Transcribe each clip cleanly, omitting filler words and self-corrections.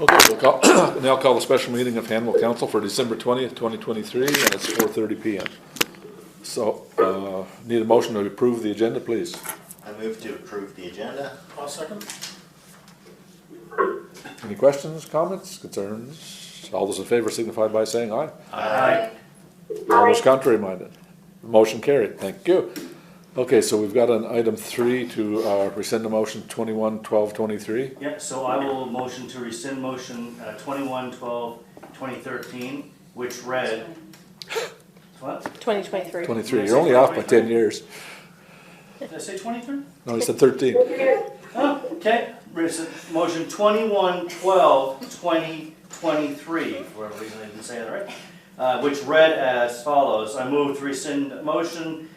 Okay, we'll now call the special meeting of Hanwell Council for December 20th, 2023, and it's 4:30 PM. So, need a motion to approve the agenda, please. I move to approve the agenda. I'll second. Any questions, comments, concerns? All those in favor signify by saying aye. Aye. All those contrary minded. Motion carried, thank you. Okay, so we've got an item 3 to rescind the motion 21-12-23. Yeah, so I will motion to rescind motion 21-12-2013, which read, what? 2023. 23, you're only off by 10 years. Did I say 23? No, he said 13. Oh, okay, motion 21-12-2023, for whatever reason I didn't say that right, which read as follows. I move to rescind motion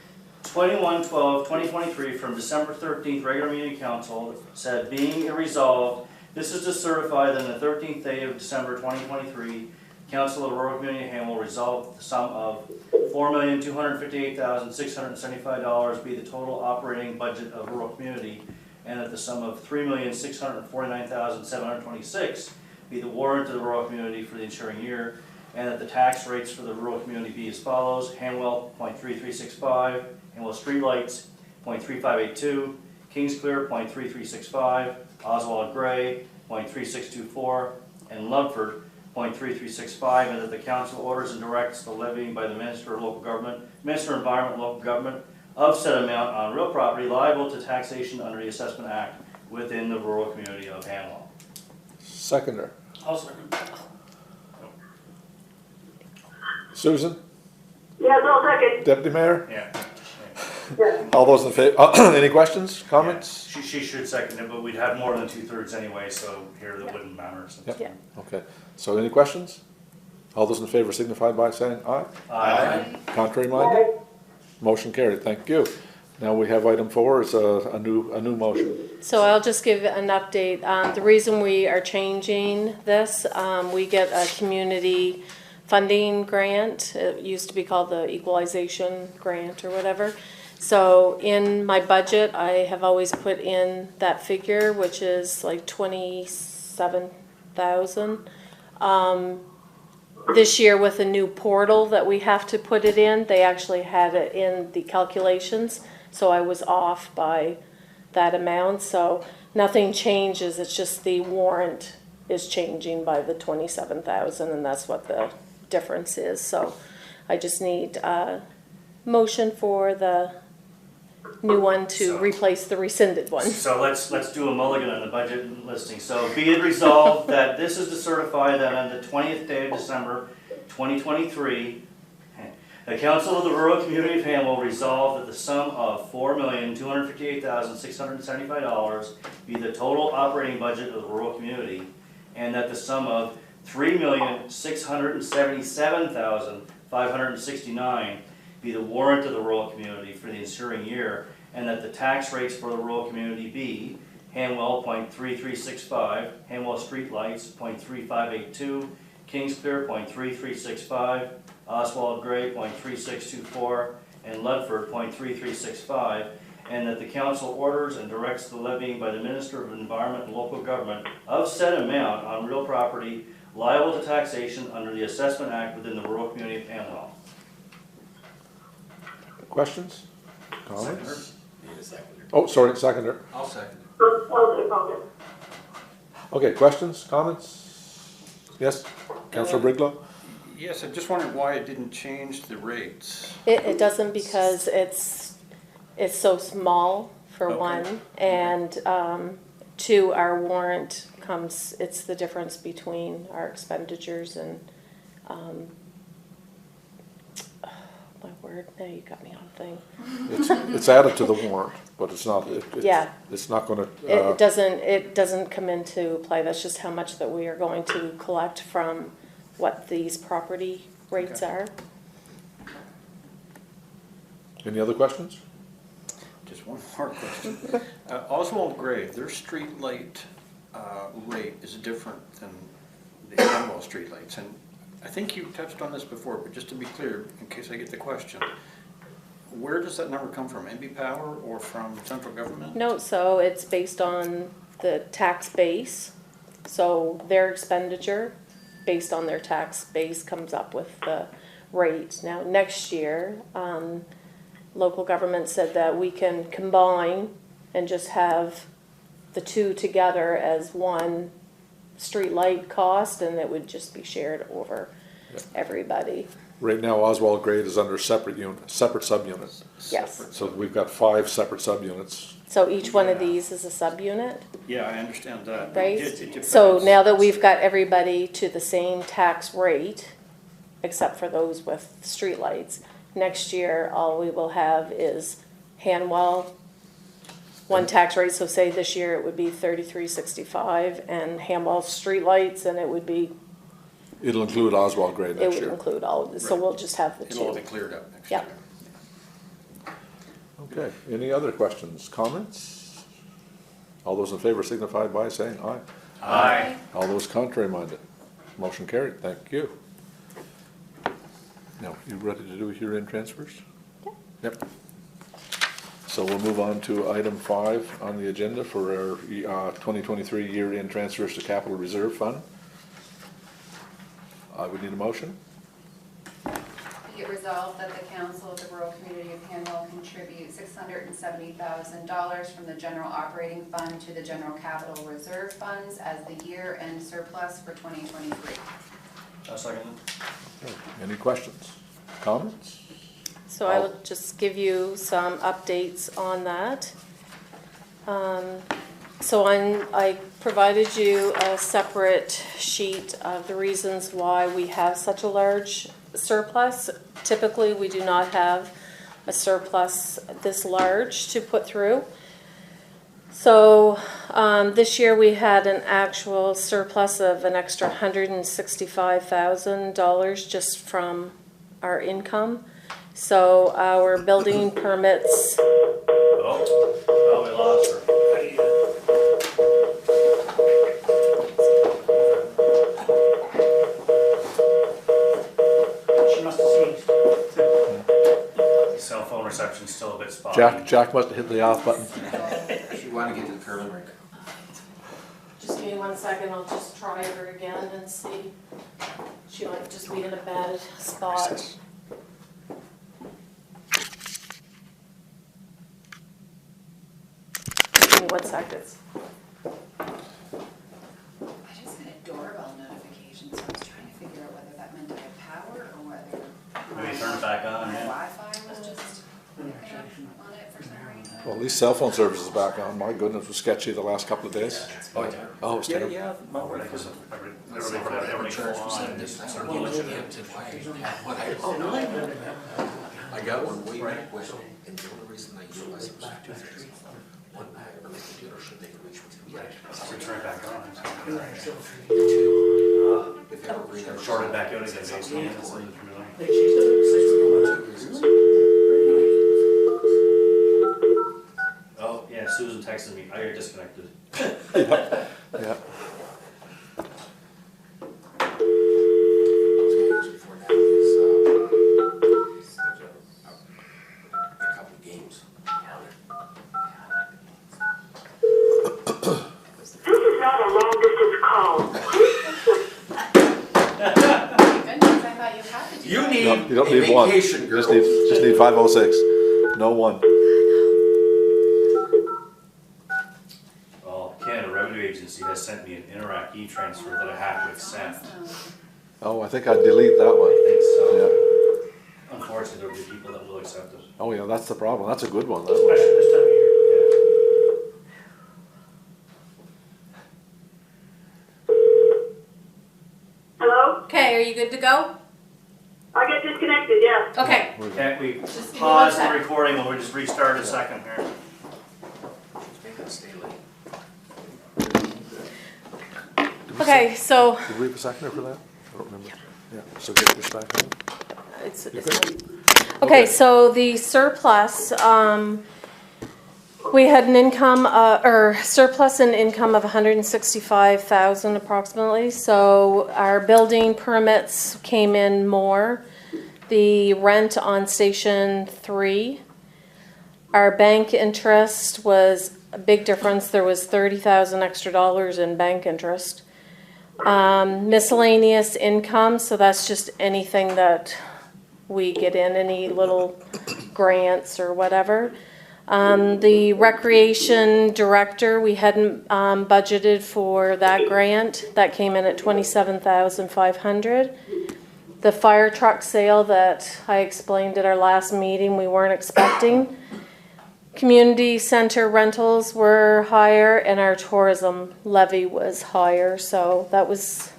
21-12-2023 from December 13th regular meeting council. Said, being resolved, this is to certify that on the 13th day of December 2023, Council of the Rural Community of Hanwell resolved the sum of $4,258,675 be the total operating budget of rural community, and that the sum of $3,649,726 be the warrant of the rural community for the ensuing year, and that the tax rates for the rural community be as follows: Hanwell 0.3365, Hanwell Streetlights 0.3582, Kingsclear 0.3365, Oswald Gray 0.3624, and Ludford 0.3365, and that the council orders and directs the levying by the Minister of Local Government, Minister of Environment and Local Government of said amount on real property liable to taxation under the Assessment Act within the rural community of Hanwell. Seconder. I'll second. Susan? Yes, I'll second. Deputy Mayor? Yeah. All those in favor, any questions, comments? Yeah. She should second it, but we'd have more than 2/3 anyway, so here that wouldn't matter. Since Yep. Yeah. Okay, so any questions? All those in favor signify by saying aye. Aye. Contrary minded? Motion carried, thank you. Now we have item 4, is a new motion. So I'll just give an update. The reason we are changing this, we get a community funding grant. It used to be called the equalization grant or whatever. So in my budget, I have always put in that figure, which is like 27,000. This year with a new portal that we have to put it in, they actually had it in the calculations. So I was off by that amount. So nothing changes. It's just the warrant is changing by the 27,000, and that's what the difference is. So I just need a motion for the new one to replace the rescinded one. So let's do a mulligan on the budget listing. So be it resolved that this is to certify that on the 20th day of December 2023, the Council of the Rural Community of Hanwell resolved that the sum of $4,258,675 be the total operating budget of the rural community, and that the sum of $3,677,569 be the warrant of the rural community for the ensuing year, and that the tax rates for the rural community be Hanwell 0.3365, Hanwell Streetlights 0.3582, Kingsclear 0.3365, Oswald Gray 0.3624, and Ludford 0.3365, and that the council orders and directs the levying by the Minister of Environment and Local Government of said amount on real property liable to taxation under the Assessment Act within the rural community of Hanwell. Questions? Comments? Seconder. Need a seconder. Oh, sorry, seconder. I'll second. Okay, questions, comments? Yes, Councilor Briglow? Yes, I just wondered why it didn't change the rates. It doesn't because it's so small for Okay. one, and two, our warrant comes, it's the difference between our expenditures and, my word, now you got me on thing. It's added to the warrant, but it's not, Yeah. it's not gonna, It doesn't come into play, that's just how much that we are going to collect from what these property rates Okay. are. any other questions? Just one more question. Oswald Gray, their street light rate is different than the Hanwell street lights. And I think you touched on this before, but just to be clear, in case I get the question, where does that number come from? NB Power or from central government? No, so it's based on the tax base, So their expenditure, based on their tax base, comes up with the rate. Now, next year, local government said that we can combine and just have the two together as one street light cost, and it would just be shared over everybody. Right now, Oswald Grade is under separate subunit. Yes. So we've got 5 separate subunits. So each one of these is a subunit, Yeah, I understand that. right? It depends. So now that we've got everybody to the same tax rate, except for those with streetlights, next year, all we will have is Hanwell, one tax rate. So say this year it would be $33.65, and Hanwell streetlights, and it would be, It'll include Oswald Grade it next would year. include all of this. So Right. we'll just have the It'll all be two. cleared up next Yeah. year. Okay, any other questions, comments? All those in favor signify by saying aye. Aye. All those contrary minded, motion carried, thank you. Now, you ready to do year-end transfers? Yeah. Yep. So we'll move on to item 5 on the agenda for our 2023 year-end transfers to capital reserve fund. I would need a motion. Be it resolved that the council of the rural community of Hanwell contribute $670,000 from the general operating fund to the general capital reserve funds as the year-end surplus for 2023. A second. Okay, any questions, comments? So I will just give you some updates on that. So I provided you a separate sheet of the reasons why we have such a large surplus. Typically, we do not have a surplus this large to put through. So this year we had an actual surplus of an extra $165,000 just from our income. So our building permits, Oh, we lost her. She must have sneezed. Cell phone reception's still a bit spotty. Jack must have hit the off button. She wanted to get to the curling rink. just give me 1 second, I'll just try her again and see. She might just be in a bad spot. Give me 1 second. I just got a doorbell notification, so I was trying to figure out whether that meant I had power or whether Maybe turn it back on, my yeah. Wi-Fi was just picking up on it for some reason. Well, at least cell phone service is back on. My goodness, it was sketchy the last couple of days. Oh, yeah. Oh, it's Yeah, terrible. yeah. well, Because everybody full on and it's sort of glitching. I got one way back when, and the only reason I utilized it was for 2 things. One, I like the dealership make arrangements to be at. So turn it back on. Two, if you ever bring that. Shorted back out again, basically. Like she's Oh, yeah, Susan texted me, I got disconnected. Yeah. I was gonna use before now is, there's a couple of games. This is not a long distance call. Goodness, I thought you had to do You that. need No, you don't a need one. vacation, Just girl. need 506. No one. Well, Canada Revenue Agency has sent me an Interac e-transfer that I have to accept. Awesome. Oh, I think I'd delete that one. I think so. Yeah. Unfortunately, there'll be people that will accept it. Oh, yeah, that's the problem. That's a good one, that especially one. this time of year. Hello? Okay, are you good to go? I got disconnected, yes. Okay. Can't we Just give me pause 1 the sec. recording and we'll just restart a second here? She's making us stay late. Okay, so Did we have a seconder for that? I don't remember. Yeah, so get this back on. it's Okay. okay, so the surplus, we had an income, or surplus in income of 165,000 approximately. So our building permits came in more. The rent on Station 3. Our bank interest was a big difference. There was $30,000 extra in bank interest. Miscellaneous income, so that's just anything that we get in, any little grants or whatever. The recreation director, we hadn't budgeted for that grant. That came in at $27,500. The fire truck sale that I explained at our last meeting, we weren't expecting. Community center rentals were higher and our tourism levy was higher, so that was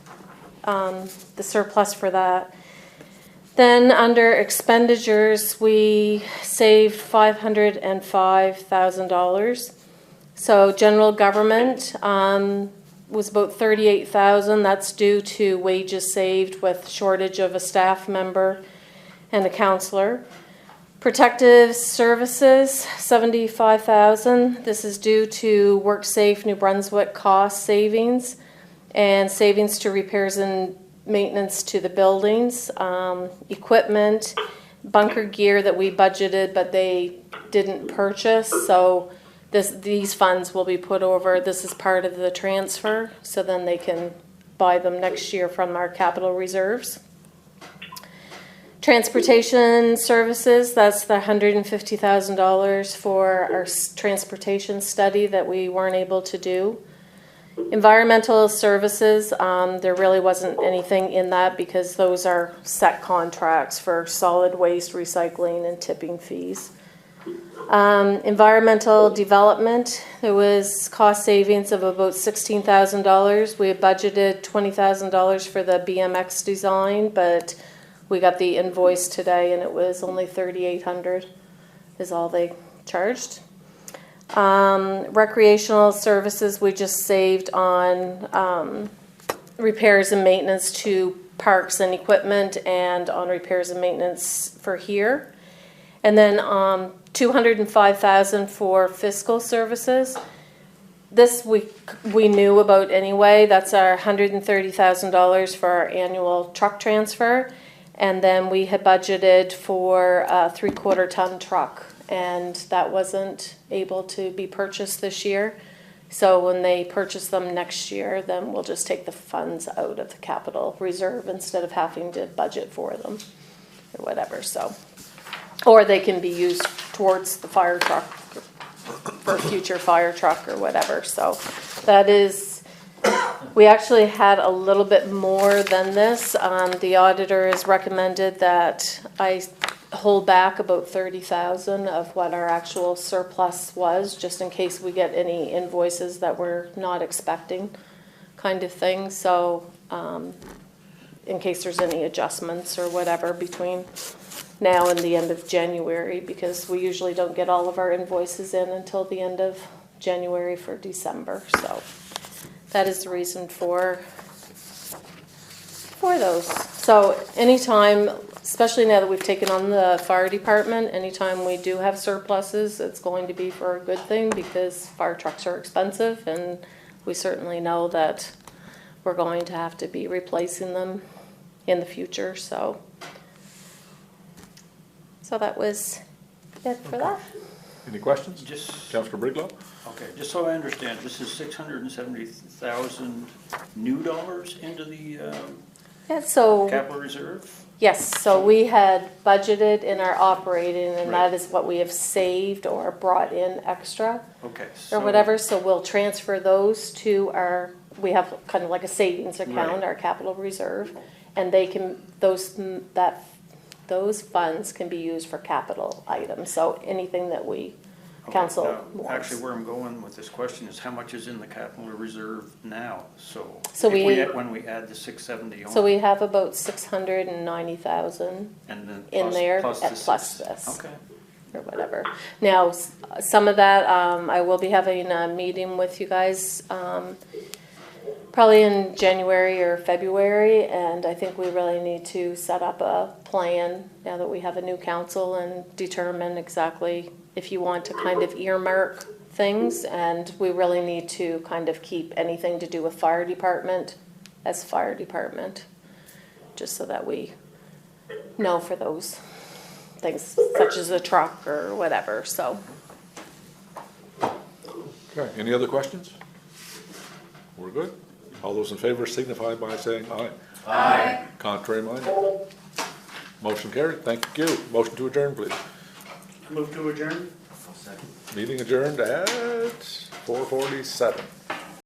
the surplus for that. Then under expenditures, we saved $505,000. So general government was about $38,000. That's due to wages saved with shortage of a staff member and a counselor. Protective services, $75,000. This is due to WorkSafe New Brunswick cost savings and savings to repairs and maintenance to the buildings, equipment, bunker gear that we budgeted but they didn't purchase. So these funds will be put over. This is part of the transfer, so then they can buy them next year from our capital reserves. Transportation services, that's the $150,000 for our transportation study that we weren't able to do. Environmental services, there really wasn't anything in that because those are set contracts for solid waste recycling and tipping fees. Environmental development, there was cost savings of about $16,000. We had budgeted $20,000 for the BMX design, but we got the invoice today and it was only $3,800 is all they charged. Recreational services, we just saved on repairs and maintenance to parks and equipment and on repairs and maintenance for here. And then $205,000 for fiscal services. This we knew about anyway. That's our $130,000 for our annual truck transfer. And then we had budgeted for a 3/4 ton truck, and that wasn't able to be purchased this year. So when they purchase them next year, then we'll just take the funds out of the capital reserve instead of having to budget for them or whatever. So, or they can be used towards the fire truck for a future fire truck or whatever. So that is. We actually had a little bit more than this. The auditor has recommended that I hold back about $30,000 of what our actual surplus was, just in case we get any invoices that we're not expecting, kind of thing. So, in case there's any adjustments or whatever between now and the end of January, because we usually don't get all of our invoices in until the end of January for December. So. That is the reason for those. So anytime, especially now that we've taken on the fire department, anytime we do have surpluses, it's going to be for a good thing because fire trucks are expensive and we certainly know that we're going to have to be replacing them in the future. So that was it for that. Any questions? Just, Councillor Briglow? okay, just so I understand, this is $670,000 new dollars into the Yeah, so capital reserve? yes, so we had budgeted in our operating, and Right. that is what we have saved or brought in extra Okay. or whatever. So we'll transfer those to our. We have kind of like a savings account, Right. our capital reserve, and they can those funds can be used for capital items. So anything that we Okay, council now, wants. actually, where I'm going with this question is how much is in the capital reserve now? So, So if we- when we add the 670 on. So we have about 690,000 and then in plus- there plus at the plus six. this. Okay. Or whatever. Now, some of that, I will be having a meeting with you guys, probably in January or February, and I think we really need to set up a plan now that we have a new council and determine exactly if you want to kind of earmark things, and we really need to kind of keep anything to do with fire department as fire department, just so that we know for those things such as a truck or whatever. So Okay, any other questions? We're good? All those in favor signify by saying aye. Aye. Contrary minded? Motion carried. Thank you. Motion to adjourn, please. Move to adjourn? Meeting adjourned at 4:47.